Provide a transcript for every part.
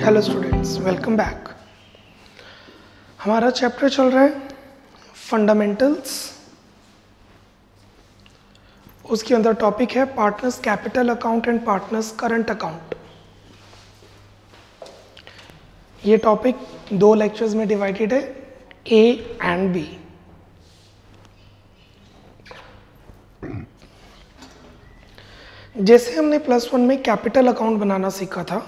Hello students, welcome back. हमारा chapter चल रहा है फंडामेंटल्स। उसके अंदर टॉपिक है partners capital account and partners current account. ये टॉपिक 2 लेक्चर्स में डिवाइडेड है, ए एंड बी। जैसे हमने +1 में कैपिटल अकाउंट बनाना सीखा था,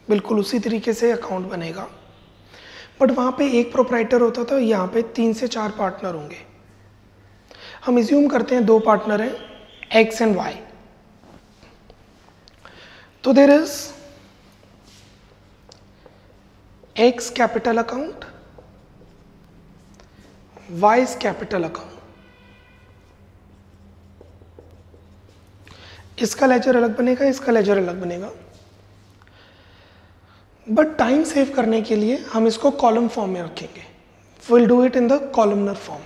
बिल्कुल उसी तरीके से अकाउंट बनेगा, बट वहाँ पे एक प्रोप्राइटर होता था, यहाँ पे 3 से 4 पार्टनर होंगे। हम इज्यूम करते हैं 2 पार्टनर हैं, एक्स एंड वाई। तो there is X capital account, Y's capital account. इसका लेजर अलग बनेगा, इसका लेजर अलग बनेगा, बट टाइम सेव करने के लिए हम इसको कॉलम फॉर्म में रखेंगे। Will do it in the columnar form.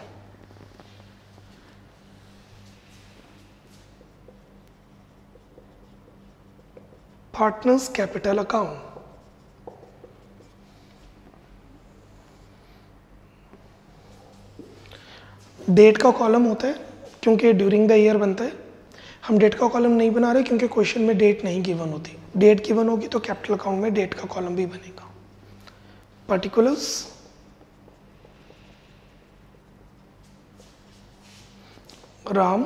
Partners capital account. Date का कॉलम होता है क्योंकि ड्यूरिंग द ईयर बनता है। हम डेट का कॉलम नहीं बना रहे क्योंकि क्वेश्चन में डेट नहीं गिवन होती। डेट गिवन होगी तो कैपिटल अकाउंट में डेट का कॉलम भी बनेगा। Particulars, Ram,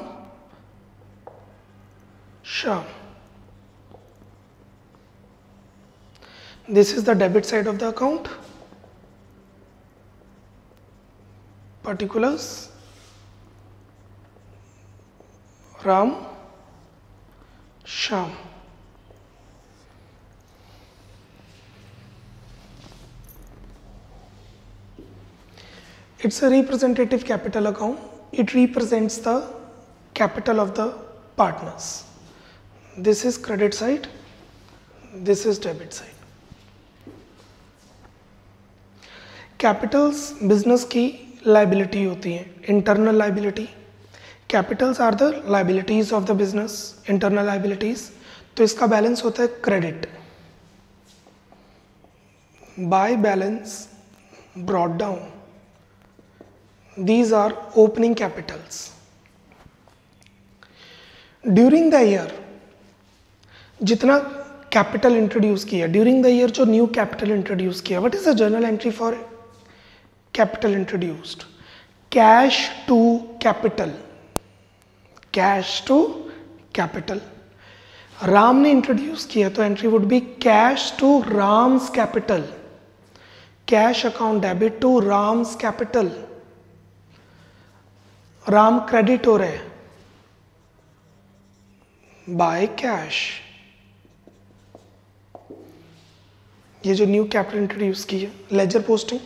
Shyam. This is the debit side of the account. Particulars, Ram, Shyam. It's a representative capital account. It represents the capital of the partners. This is credit side, this is debit side. Capitals business की liability होती हैं, internal liability. Capitals are the liabilities of the business, internal liabilities. तो इसका balance होता है credit. By balance brought down. These are opening capitals. During the year जितना capital introduce किया, during the year जो न्यू कैपिटल इंट्रोड्यूस किया, what is the journal entry for capital introduced? Cash to capital. Cash to capital. Ram ने introduce किया तो entry would be cash to Ram's capital. Cash account debit to Ram's capital. Ram credit हो रहे by cash. ये जो new capital introduce की है, ledger posting,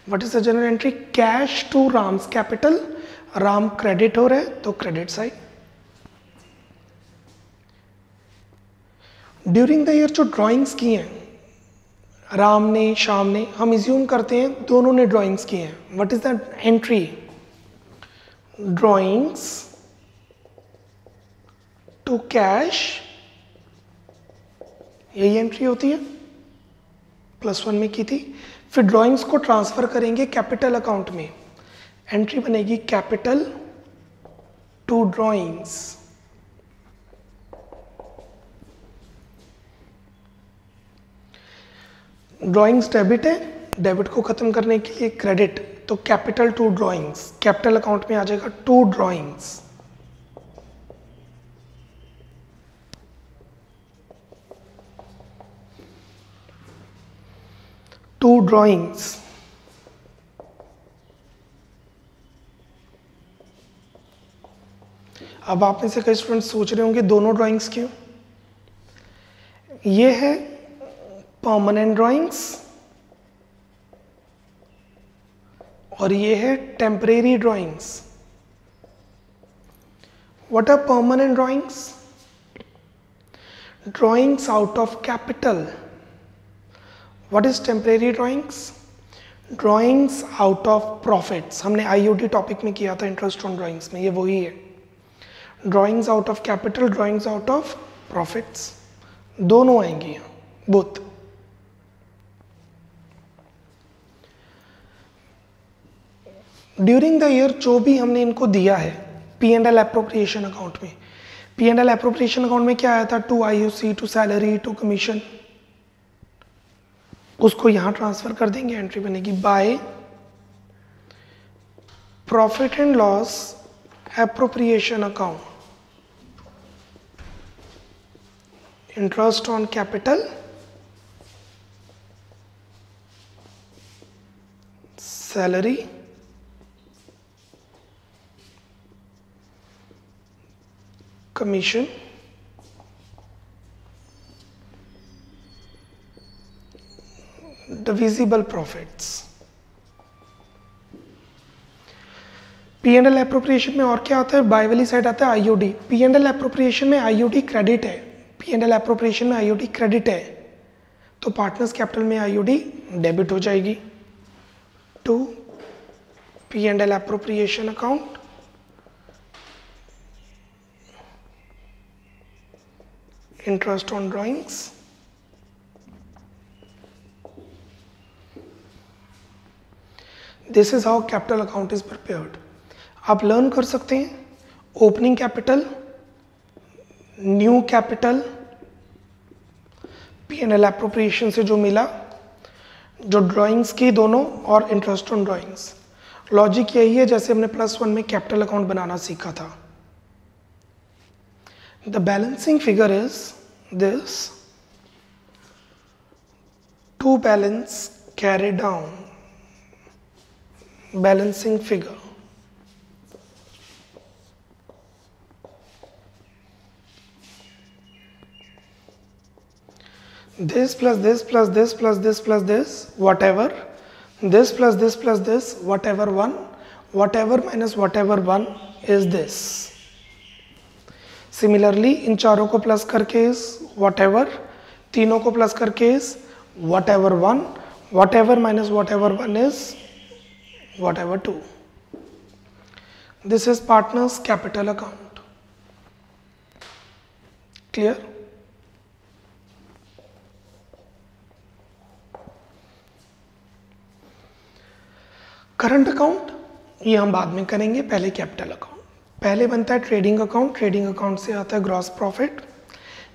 what is the general entry? Cash to Ram's capital. Ram credit हो रहे तो credit side. During the year जो ड्राइंग्स की हैं, राम ने, श्याम ने, हम इज्यूम करते हैं दोनों ने ड्राइंग्स की हैं। What is the entry? Drawings to cash. यही एंट्री होती है, +1 में की थी। फिर ड्राइंग्स को ट्रांसफर करेंगे कैपिटल अकाउंट में, एंट्री बनेगी capital to drawings. Drawings debit है, डेबिट को खत्म करने के लिए क्रेडिट, तो capital to drawings, capital account में आ जाएगा टू ड्राइंग्स। To drawings. अब आप में से कई स्टूडेंट सोच रहे होंगे दोनों ड्राइंग्स क्यों? ये है परमानेंट ड्राइंग्स और ये है temporary drawings. What are permanent drawings? Drawings out of capital. What is temporary drawings? Drawings out of profits. हमने आईओडी टॉपिक में किया था इंटरेस्ट ऑन ड्राइंग्स में, ये वही है। Drawings out of capital, drawings out of profits, दोनों आएंगी यहाँ, बोथ। ड्यूरिंग द ईयर जो भी हमने इनको दिया है P and L appropriation account में, P and L appropriation account में क्या आया था, to IOC, to salary, to commission, उसको यहां ट्रांसफर कर देंगे, एंट्री बनेगी by profit and loss appropriation account, interest on capital, salary, commission, divisible profits. P and L appropriation में और क्या आता है, बाय वाली साइड आता है IOD. P and L appropriation में आईओडी क्रेडिट है, पी एंड एल एप्रोप्रिएशन में आईओडी क्रेडिट है, तो पार्टनर्स कैपिटल में आईओडी डेबिट हो जाएगी to P and L appropriation account, interest on drawings, this is how capital account is prepared. आप learn कर सकते हैं opening capital, new capital, P and L appropriation से जो मिला, जो ड्राइंग्स की दोनों, और इंटरेस्ट ऑन ड्राइंग्स। लॉजिक यही है जैसे हमने +1 में कैपिटल अकाउंट बनाना सीखा था। The balancing figure is this, to balance carry down, balancing figure, this plus this plus this plus this plus this whatever, this plus this plus this whatever one, whatever minus whatever one is this. Similarly इन चारों को plus करके is whatever, तीनों को plus करके is whatever one, whatever minus whatever one is whatever 2. This is partners capital account. Clear? Current account ये हम बाद में करेंगे, पहले कैपिटल अकाउंट। पहले बनता है ट्रेडिंग अकाउंट, ट्रेडिंग अकाउंट से आता है ग्रॉस प्रॉफिट,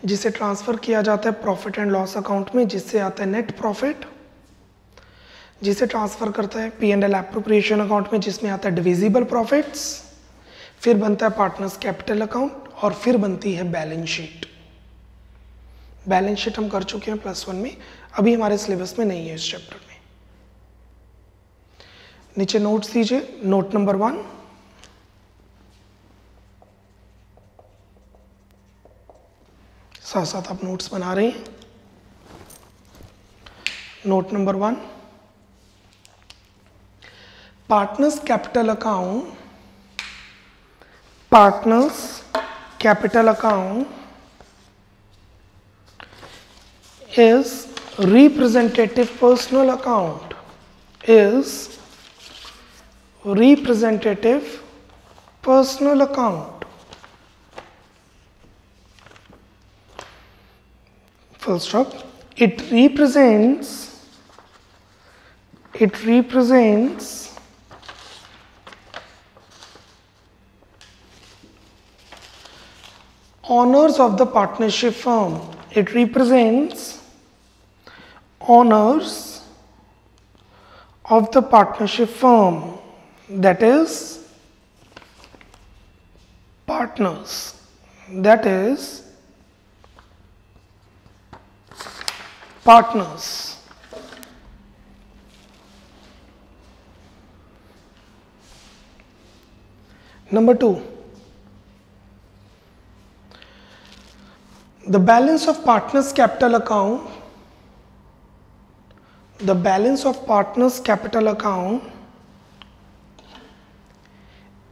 जिसे ट्रांसफर किया जाता है प्रॉफिट एंड लॉस अकाउंट में, जिससे आता है नेट प्रॉफिट, जिसे ट्रांसफर करता है P and L appropriation account में, जिसमें आता है डिविजिबल प्रॉफिट्स, फिर बनता है पार्टनर्स कैपिटल अकाउंट, और फिर बनती है बैलेंस शीट। बैलेंस शीट हम कर चुके हैं +1 में, अभी हमारे सिलेबस में नहीं है इस चैप्टर में। नीचे नोट्स दीजिए, नोट नंबर 1, साथ साथ आप नोट्स बना रहे हैं। Note number 1, partners capital account, partners capital account is representative personal account, is representative personal account, full stop. It represents owners of the partnership firm. It represents owners of the partnership firm, that is partners, that is partners. Number 2, the balance of partners capital account, the balance of partners capital account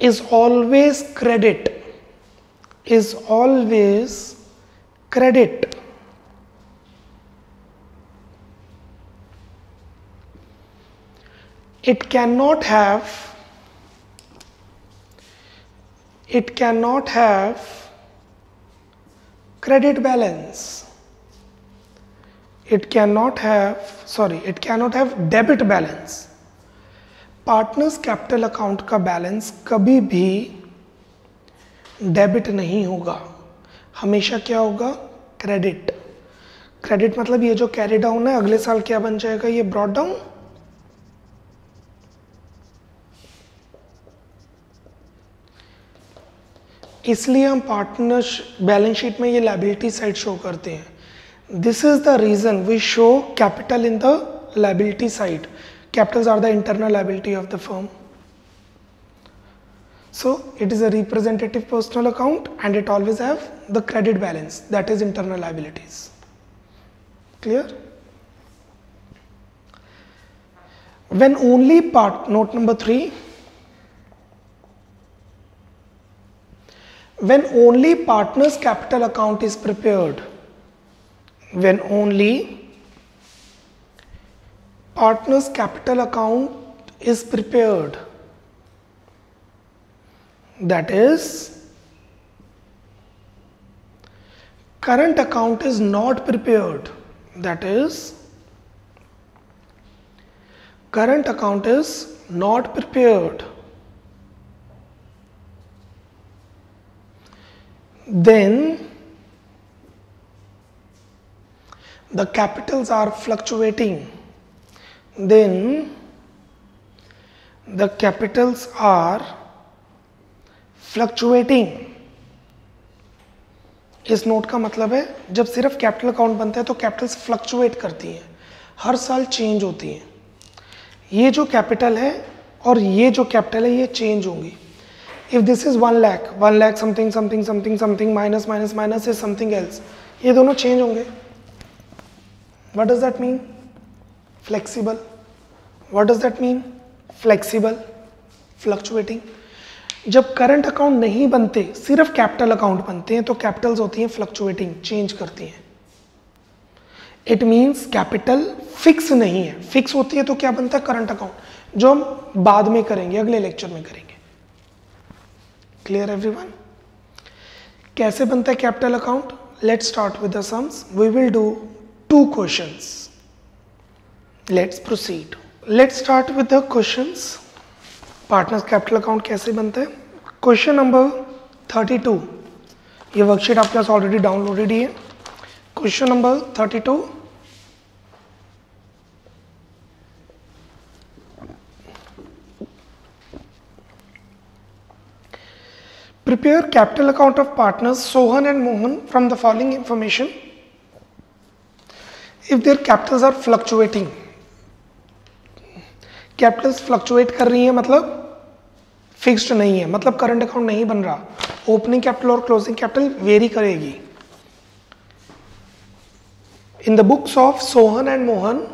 is always credit, is always credit. It cannot have credit balance. It cannot have debit balance. Partners capital account का balance कभी भी debit नहीं होगा, हमेशा क्या होगा, credit. Credit मतलब ये जो कैरी डाउन है अगले साल क्या बन जाएगा, ये ब्रॉट डाउन। इसलिए हम पार्टनर्स बैलेंस शीट में ये लायबिलिटी साइड शो करते हैं। This is the reason we show capital in the liability side. Capitals are the internal liability of the firm. So it is a representative personal account and it always have the credit balance, that is internal liabilities. Clear? When only note number 3, when only partner's capital account is prepared, when only partner's capital account is prepared, that is current account is not prepared, that is current account is not prepared, then the capitals are fluctuating, then the capitals are fluctuating. इस note का मतलब है जब सिर्फ capital account बनता है तो Capitals fluctuate करती हैं, हर साल चेंज होती हैं। ये जो कैपिटल है और ये जो कैपिटल है ये चेंज होंगी। If this is 1 lakh, 1 lakh something something something something minus minus minus is something else, ये दोनों चेंज होंगे। What does that mean? Flexible. What does that mean? Flexible, fluctuating. जब करंट अकाउंट नहीं बनते, सिर्फ कैपिटल अकाउंट बनते हैं तो कैपिटल्स होती हैं फ्लक्चुएटिंग, चेंज करती हैं। इट मींस कैपिटल फिक्स नहीं है। फिक्स होती है तो क्या बनता है? करंट अकाउंट, जो हम बाद में करेंगे, अगले लेक्चर में करेंगे। Clear everyone? कैसे बनता है capital account? Let's start with the sums. We will do 2 questions. Let's proceed. Let's start with the questions. Partners capital account कैसे बनता है? क्वेश्चन नंबर 32, ये वर्कशीट आपके पास ऑलरेडी डाउनलोडेड ही है। Question number 32, prepare capital account of partners Sohan and Mohan from the following information. If their capitals are fluctuating, Capitals fluctuate कर रही है मतलब फिक्स्ड नहीं है, मतलब करंट अकाउंट नहीं बन रहा। ओपनिंग कैपिटल और क्लोजिंग कैपिटल वेरी करेगी। In the books of Sohan and Mohan,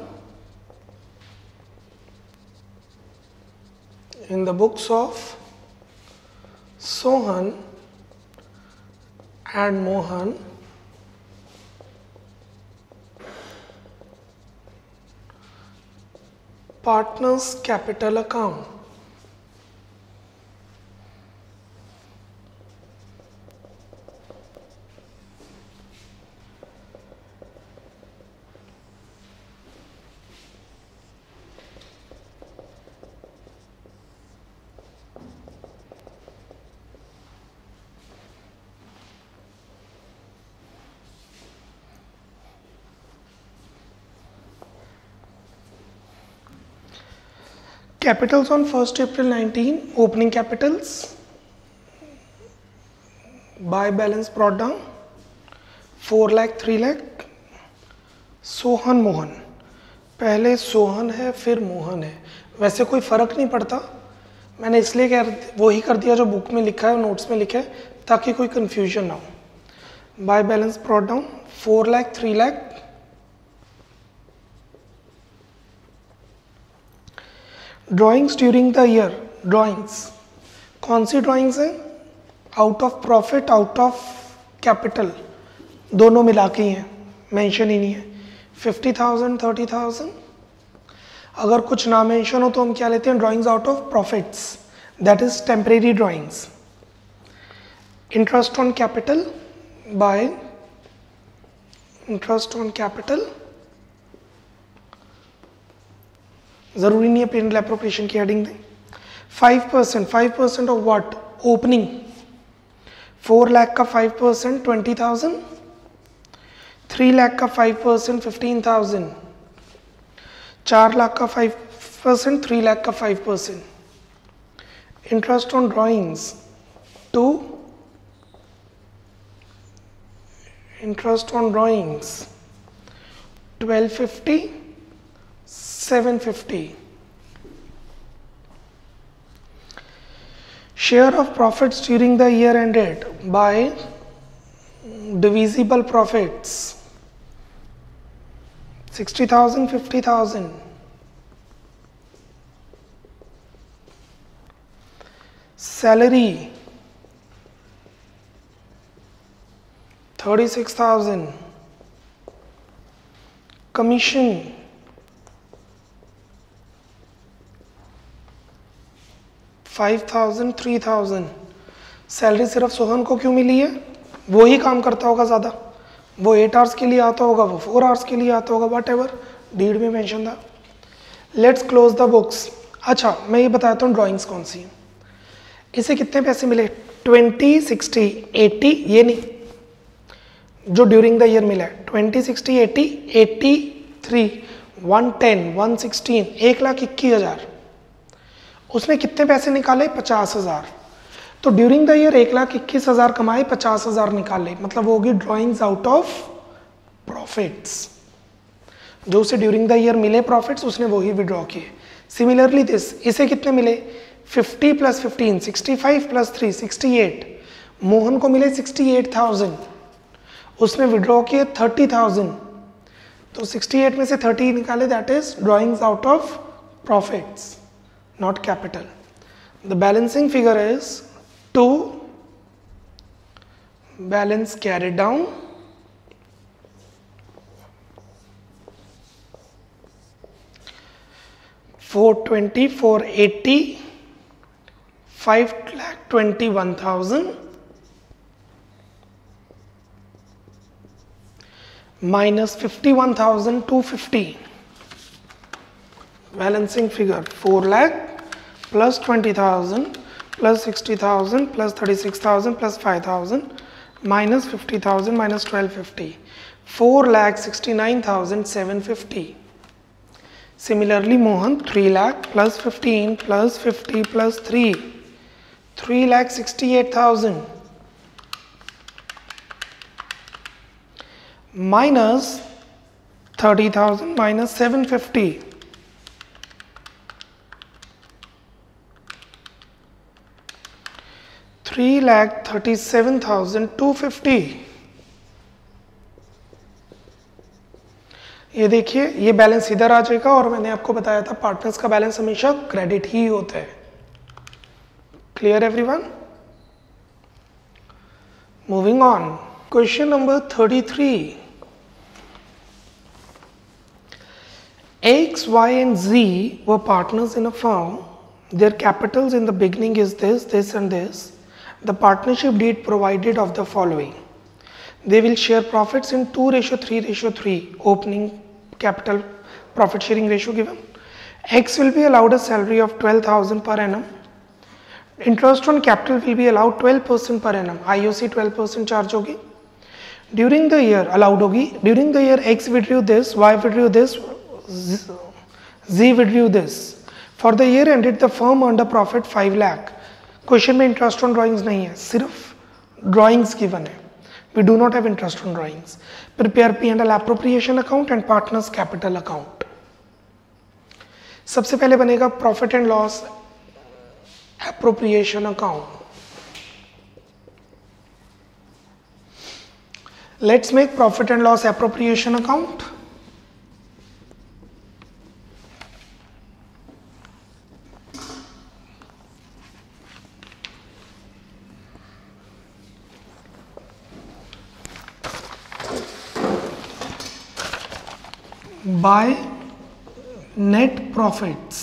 in the books of Sohan and Mohan, partners capital account capitals on 1st April 19, opening capitals by balance brought down 4 lakh 3 lakh। Sohan Mohan, पहले सोहन है फिर मोहन है, वैसे कोई फर्क नहीं पड़ता, मैंने इसलिए वही कर दिया जो बुक में लिखा है, नोट्स में लिखा है, ताकि कोई कंफ्यूजन ना हो। By balance brought down 4 lakh 3 lakh. Drawings during the year, drawings कौन सी ड्राइंग्स हैं? Out of profit, out of capital, दोनों मिला के ही हैं, मेंशन ही नहीं है। 50,000 30,000। अगर कुछ ना मेंशन हो तो हम क्या लेते हैं? Drawings out of profits, that is temporary drawings. Interest on capital by interest on capital जरूरी नहीं है P&L एप्रोप्रिएशन की हेडिंग दें. 5% ऑफ व्हाट? ओपनिंग. 4 लाख का 5% 20,000. 3 लाख का 5% 15,000. 4 लाख का 5%, 3 लाख का 5%. Interest on drawings 2. Interest on drawings 1250, 750. Share of profits during the year ended by divisible profits 60,000, 50,000. Salary 36,000. Commission 5,000, 3,000. Salary सिर्फ सोहन को क्यों मिली है? वो ही काम करता होगा ज़्यादा, वो 8 आवर्स के लिए आता होगा, वो 4 आवर्स के लिए आता होगा, वट एवर डीड में मेंशन था. Let's close the books. अच्छा, मैं ये बताता हूँ ड्राइंग्स कौन सी हैं. इसे कितने पैसे मिले? 20, 60, 80. ये नहीं, जो ड्यूरिंग द ईयर मिला है 20, 60, 80, 83, 110, 116, 1,21,000. उसने कितने पैसे निकाले? 50,000. तो ड्यूरिंग द ईयर 1,21,000 कमाए, 50,000 निकाले, मतलब वो होगी ड्रॉइंग्स आउट ऑफ प्रॉफिट्स. जो उसे ड्यूरिंग द ईयर मिले प्रॉफिट्स, उसने वो ही विड्रॉ किए. सिमिलरली दिस, इसे कितने मिले? 50 + 15, 65 + 3, 68. मोहन को मिले 68,000, उसने विड्रॉ किए 30,000. तो 68 में से 30 निकाले, that is drawings out of profits, not capital. The balancing figure is 2 balance carried down, 420, 480, 5,21,000 minus 51,250. Balancing figure 4 lakh plus 20,000 plus 60,000 plus 36,000 plus 5,000 minus 50,000 minus 1,250. 4,69,750. Similarly, Mohan 3 lakh plus 15 plus 50 plus 3, 3,68,000 minus 30,000 minus 750. 3,37,250. ये देखिए, ये balance इधर आ जाएगा, और मैंने आपको बताया था पार्टनर्स का बैलेंस हमेशा क्रेडिट ही होता है. Clear everyone? Moving on, question number 33. X, Y and Z were partners in a firm. Their capitals in the beginning is this, this and this. The partnership deed provided of the following. They will share profits in 2:3:3. Opening capital profit sharing ratio given. X will be allowed a salary of 12,000 per annum. Interest on capital will be allowed 12% per annum. IOC 12% charge होगी. During the year allowed होगी. During the year X withdrew this, Y withdrew this, Z withdrew this. For the year ended the firm earned a profit 5 lakh. Question में interest on drawings नहीं है, सिर्फ drawings given है. We do not have interest on drawings. Prepare P&L appropriation account and partners capital account. सबसे पहले बनेगा profit and loss appropriation account. Let's make profit and loss appropriation account. by net profits.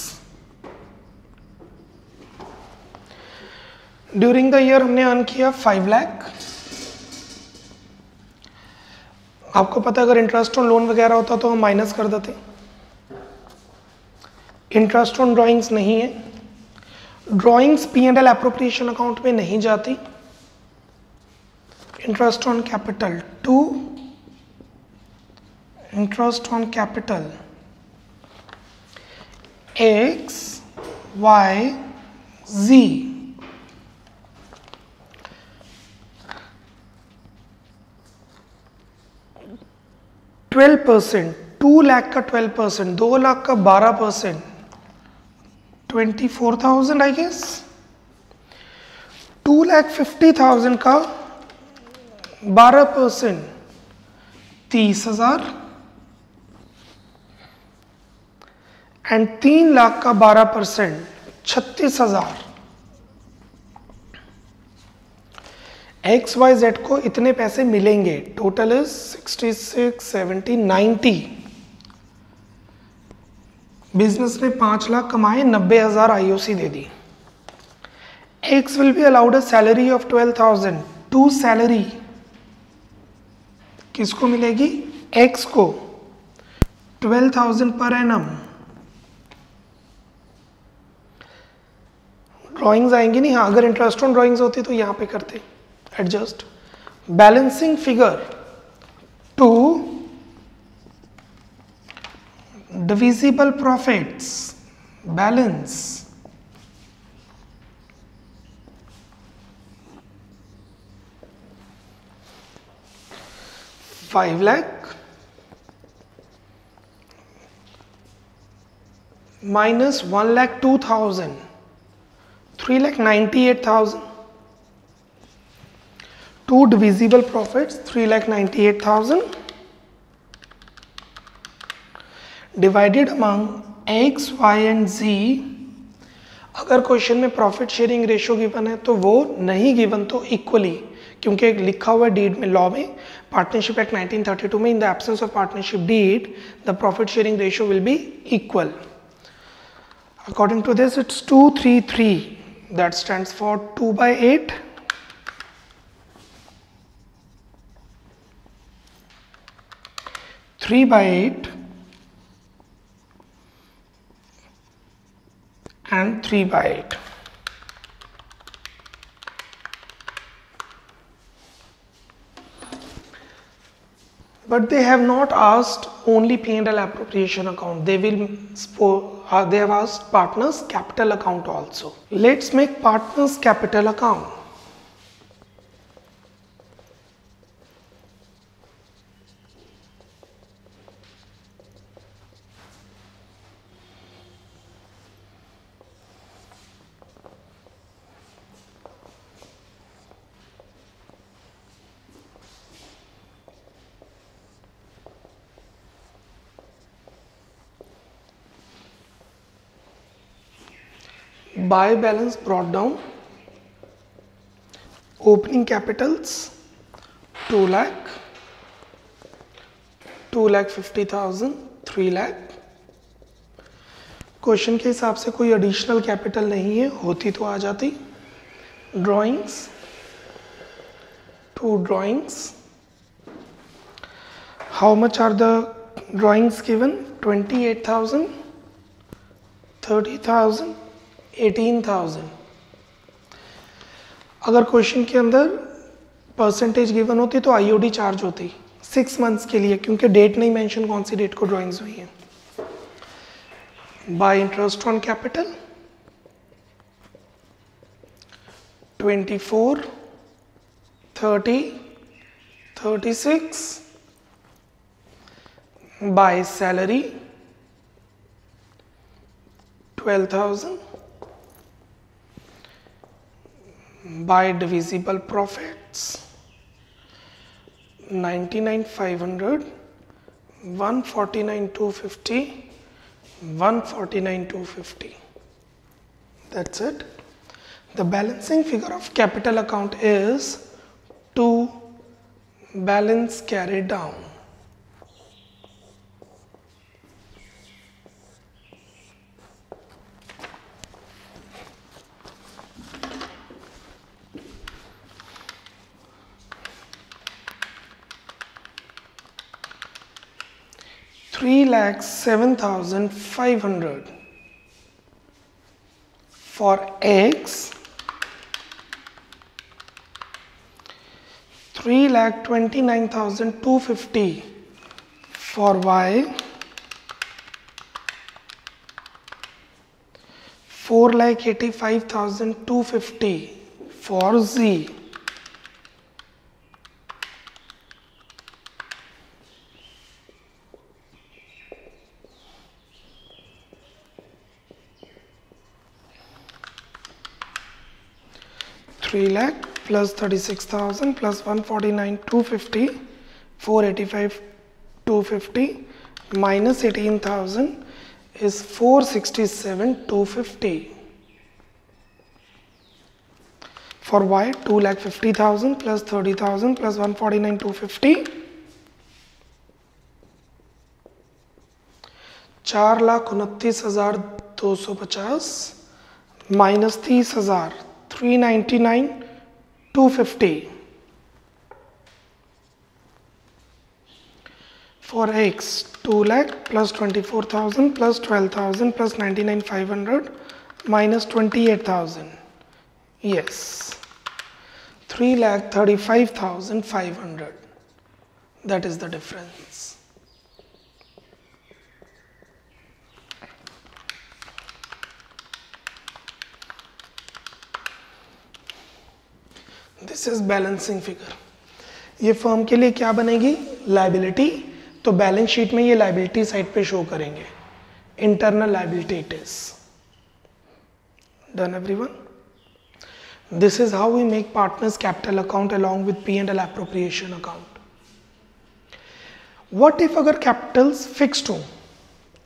During the year हमने earn किया 5 लाख. आपको पता है अगर interest on loan वगैरह होता तो हम माइनस कर देते. इंटरेस्ट ऑन ड्राइंग्स नहीं है, ड्राइंग्स P&L एप्रोप्रिएशन अकाउंट में नहीं जाती। Interest on capital 2, interest on capital X, Y, Z, 12%, 2 lakh का 12%, 2 लाख का 12%, 24,000 आई गेस, 2,50,000 का 12%, 30,000 एंड 3 लाख का 12%, 36,000। XYZ को इतने पैसे मिलेंगे, टोटल इज 66, 70, 90। बिजनेस ने 5 लाख कमाए, 90,000 IOC दे दी। X will be allowed a salary of 12,000 to salary, किसको मिलेगी? X को 12,000 पर एनम। ड्राइंग्स आएंगी नहीं, हाँ अगर इंटरेस्ट ऑन ड्राइंग्स होती तो यहाँ पे करते adjust. Balancing figure to divisible profits, balance $5 lakh minus 1,02,000, 3,98,000. Two divisible profits, 3,98,000 divided among X, Y and Z। अगर क्वेश्चन में प्रॉफिट शेयरिंग रेशियो गिवन है तो वो नहीं गिवन तो इक्वली, क्योंकि लिखा हुआ डीड में, लॉ में, पार्टनरशिप एक्ट 1932 में, in the absence of partnership deed the profit sharing ratio will be equal. According to this it's 233, that stands for 2/8, 3/8 and 3/8. But they have not asked only P&L appropriation account. They have asked partners capital account also. Let's make partners capital account. Buy balance brought down, opening capitals 2 lakh, 2,50,000, 3 lakh। Question के हिसाब से कोई additional capital नहीं है, होती तो आ जाती। Drawings, 2 drawings, how much are the drawings given? 28,000, 30,000, 18,000। अगर क्वेश्चन के अंदर परसेंटेज गिवन होती तो IOD चार्ज होती 6 मंथ्स के लिए, क्योंकि डेट नहीं मेंशन कौन सी डेट को ड्राइंग्स हुई है। Bye interest on capital 24, 30, 36, by salary 12,000, by divisible profits 99,500, 149,250, 149,250. That's it. The balancing figure of capital account is to balance carried down. $3,07,500 for X, 3,29,250 for Y, 4,85,250 for Z. Three lakh plus 36,000 plus 149,250, 485,250 minus 18,000 is 467,250. For Y, 2,50,000 plus 30,000 plus 149,250, 4,29,250 minus 30,000, 399,250. For X, 2 lakh plus 24,000 plus 12,000 plus 99,500 minus 28,000. Yes, 3,35,500. That is the difference. This is balancing figure. ये firm के लिए क्या बनेगी? Liability. तो balance sheet में ये liability side पे show करेंगे. Internal liability it is. Done everyone? This is how we make partners capital account along with P&L appropriation account. What if अगर कैपिटल्स फिक्स्ड हो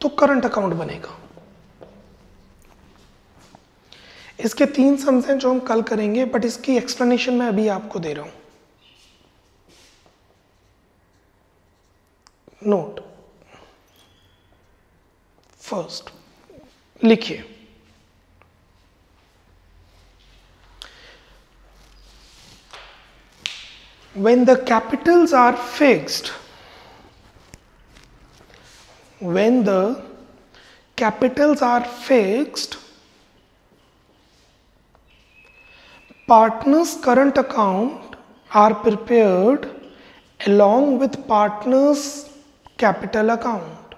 तो करंट अकाउंट बनेगा. इसके 3 सम्स हैं जो हम कल करेंगे, बट इसकी एक्सप्लेनेशन मैं अभी आपको दे रहा हूं. नोट फर्स्ट लिखिए. When the capitals are fixed, when the capitals are fixed, partners' current account are prepared along with partners' capital account.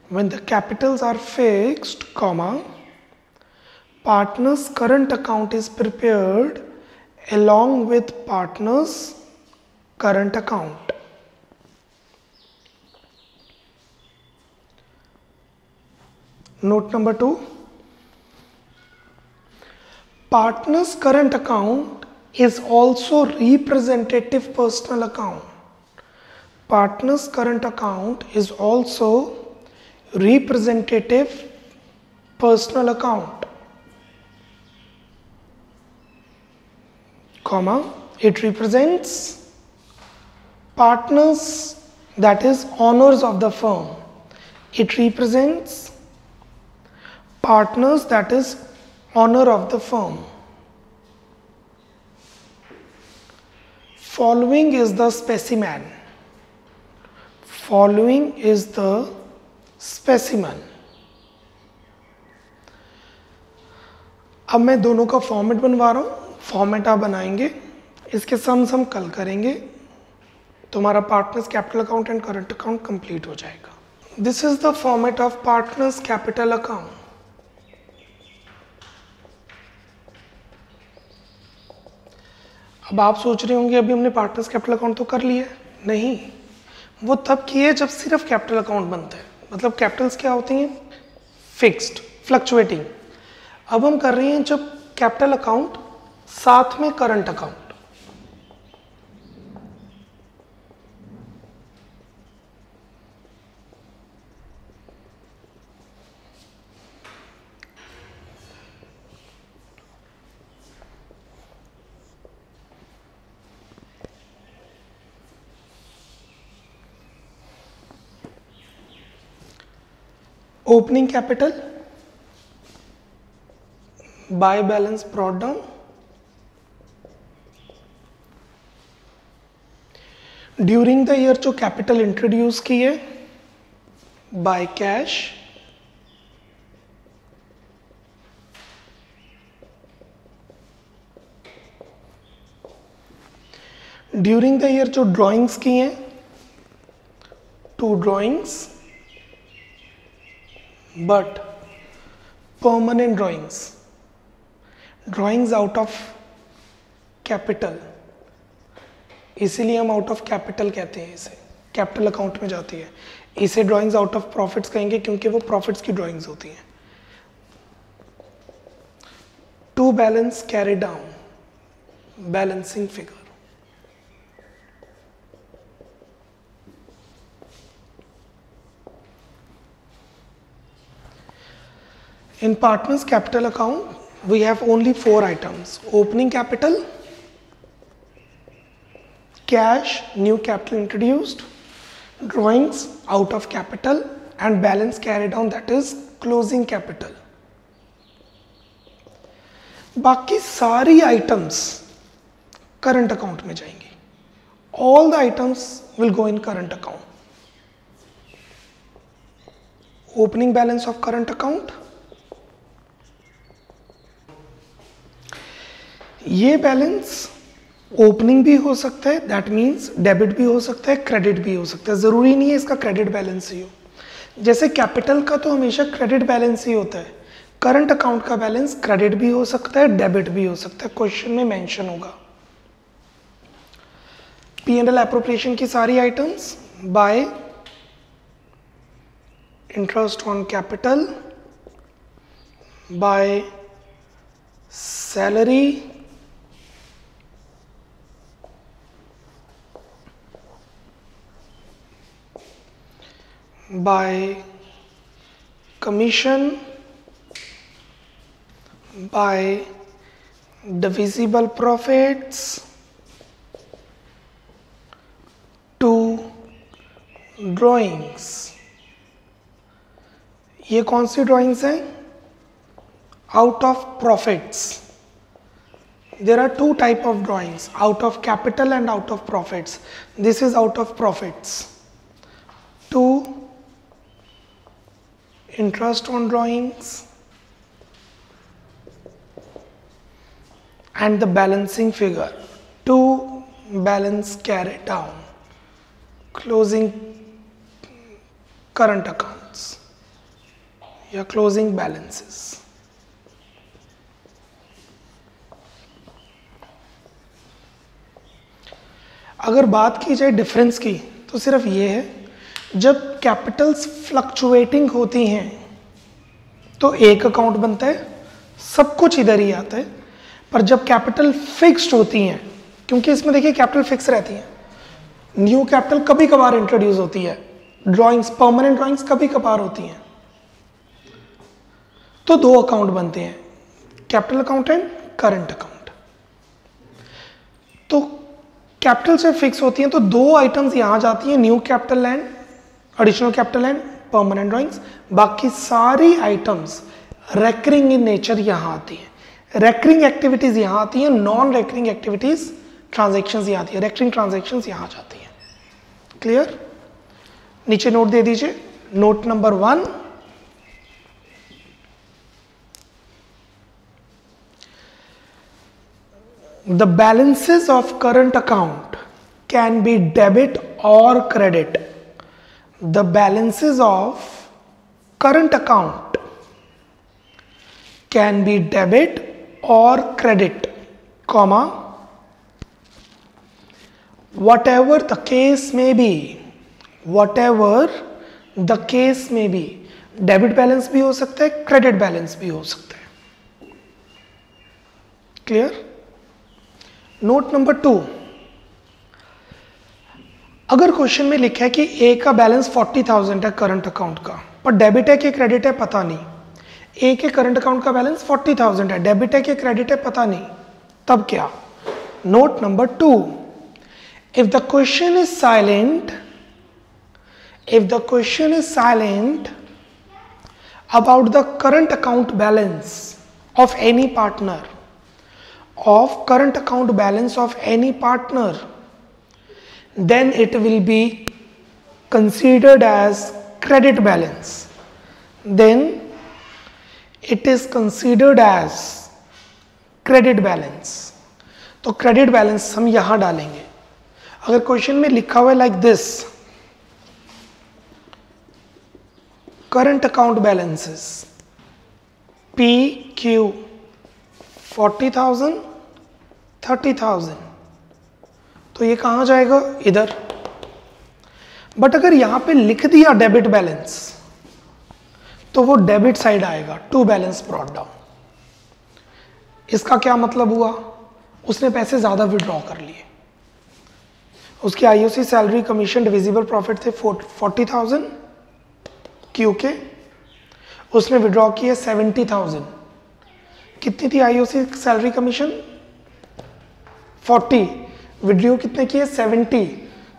When the capitals are fixed, comma, partners' current account is prepared along with partners' current account. Note number 2. Partners' current account is also representative personal account. Partners' current account is also representative personal account, comma, it represents partners, that is owners of the firm. It represents partners, that is owner of the firm. Following is the specimen. Following is the specimen. अब मैं दोनों का format बनवा रहा हूं. Format आप बनाएंगे, इसके सम्स हम कल करेंगे. तुम्हारा partners capital account and current account complete हो जाएगा. This is the format of partners capital account. अब आप सोच रहे होंगे अभी हमने पार्टनर्स कैपिटल अकाउंट तो कर लिया. नहीं, वो तब किए जब सिर्फ कैपिटल अकाउंट बनता है. मतलब कैपिटल्स क्या होती हैं? Fixed, fluctuating. अब हम कर रहे हैं जब कैपिटल अकाउंट साथ में current account. Opening capital by balance brought down. During the year जो capital introduce की है by cash, during the year जो ड्राइंग्स की हैं, 2 drawings, but permanent drawings out of capital, इसीलिए हम आउट ऑफ कैपिटल कहते हैं, इसे कैपिटल अकाउंट में जाती है। इसे ड्राइंग्स आउट ऑफ प्रॉफिट्स कहेंगे क्योंकि वो प्रॉफिट्स की ड्राइंग्स होती हैं। To balance carry down, balancing figure. In partners capital account, we have only 4 items: opening capital, cash, new capital introduced, drawings out of capital, and balance carried down, that is closing capital. बाकी सारी items current account में जाएंगी. All the items will go in current account. Opening balance of current account. ये balance opening भी हो सकता है, that means debit भी हो सकता है, क्रेडिट भी हो सकता है, ज़रूरी नहीं है इसका क्रेडिट बैलेंस ही हो। जैसे कैपिटल का तो हमेशा क्रेडिट बैलेंस ही होता है, करंट अकाउंट का बैलेंस क्रेडिट भी हो सकता है, डेबिट भी हो सकता है, क्वेश्चन में मेंशन होगा। P&L एप्रोप्रिएशन की सारी items bye interest on capital, by salary, by commission, by divisible profits, to drawings। ये कौन सी ड्राइंग्स हैं? Out of profits. There are 2 type of drawings, out of capital and out of profits. This is out of profits. 2 interest on drawings and the balancing figure, 2 balance carried down, closing current accounts या closing balances। अगर बात की जाए difference की तो सिर्फ ये है, जब कैपिटल्स फ्लक्चुएटिंग होती हैं तो एक अकाउंट बनता है, सब कुछ इधर ही आता है। पर जब कैपिटल फिक्स्ड होती हैं, क्योंकि इसमें देखिए कैपिटल फिक्स रहती है, न्यू कैपिटल कभी कभार इंट्रोड्यूस होती है, ड्राइंग्स परमानेंट ड्राइंग्स कभी कभार होती हैं, तो 2 अकाउंट बनते हैं, capital account and current account. तो कैपिटल से फिक्स होती हैं तो 2 आइटम्स यहां जाती हैं, new capital and additional capital and permanent drawings. बाकी सारी आइटम्स रेकरिंग इन नेचर यहां आती है, रेकरिंग एक्टिविटीज यहां आती हैं, नॉन रेकरिंग एक्टिविटीज ट्रांजैक्शंस यहां आती है, रेकरिंग ट्रांजैक्शंस यहां जाती हैं। क्लियर? नीचे नोट दे दीजिए, note number 1, the balances of current account can be debit or credit. The balances of current account can be debit or credit, comma, whatever the case may be, whatever the case may be। Debit balance भी हो सकता है, credit balance भी हो सकता है। Clear? Note number 2, अगर question में लिखा है कि ए का बैलेंस 40,000 है करंट अकाउंट का, पर डेबिट है कि क्रेडिट है पता नहीं, ए के करंट अकाउंट का बैलेंस 40,000 है, डेबिट है कि क्रेडिट है पता नहीं, तब क्या? Note number 2, if the question is silent, if the question is silent about the current account balance of any partner, of current account balance of any partner, then it will be considered as credit balance, then it is considered as credit balance। तो credit balance हम यहां डालेंगे, अगर question में लिखा हुआ है like this, current account balances P Q 40,000 30,000, तो ये कहां जाएगा? इधर। बट अगर यहां पे लिख दिया डेबिट बैलेंस तो वो डेबिट साइड आएगा, टू बैलेंस ब्रॉट डाउन। इसका क्या मतलब हुआ? उसने पैसे ज्यादा विड्रॉ कर लिए। उसकी IOC salary commission divisible profit थे 40,000 क्यू के, उसने विड्रॉ किए 70,000। कितनी थी आईओसी सैलरी कमीशन? 40, विड्रॉ कितने किए? 70,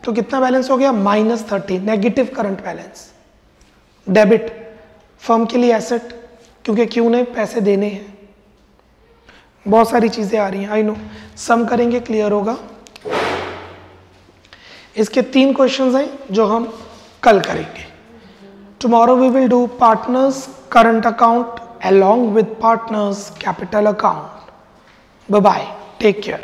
तो कितना बैलेंस हो गया? -30, negative current balance. Debit firm के लिए एसेट, क्योंकि क्यू ने पैसे देने हैं। बहुत सारी चीजें आ रही हैं, आई नो, सम करेंगे क्लियर होगा। इसके 3 क्वेश्चंस हैं जो हम कल करेंगे। Tomorrow we will do partners current account along with partners capital account. Bye bye, take care.